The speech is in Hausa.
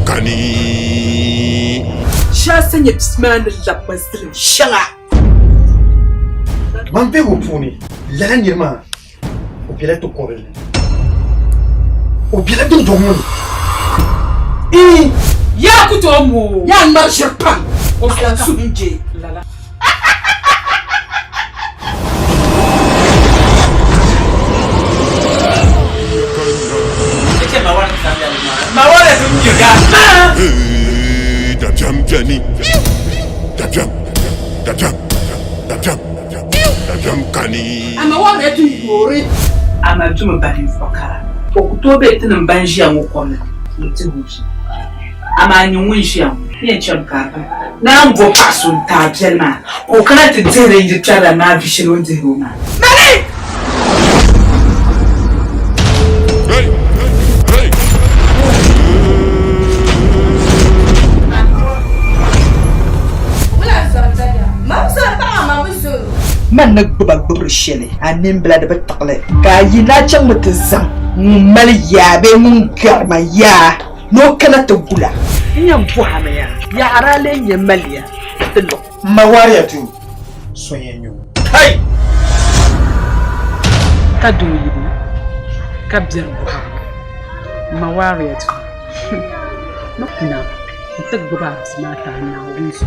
kani sha sanya bisman labmasrin shanga man pe go puni la nirma o pila to korele o pila to domo ya kuto mu ya marshir pan o flan sunje lala mawara sun jiga da jam jani da jam kani ama wara tu yore ama tuma bari fakara okutobe tinin banjiya mu konna mutubuji ama nyungun shiya yin chamka na mvo pasun ta jelma o kana te tere yitara na bishiro ndero ma mari man na gbubal shele anin bla da batakle ka yina can mutazan mal yabe mun garma ya no kana ta gula inyan buhama ya arale yin maliya tillo mawariya tu soyenyo hey ka doyi ka biyar buhama mawariya tu no kuna ta gba mata na wisu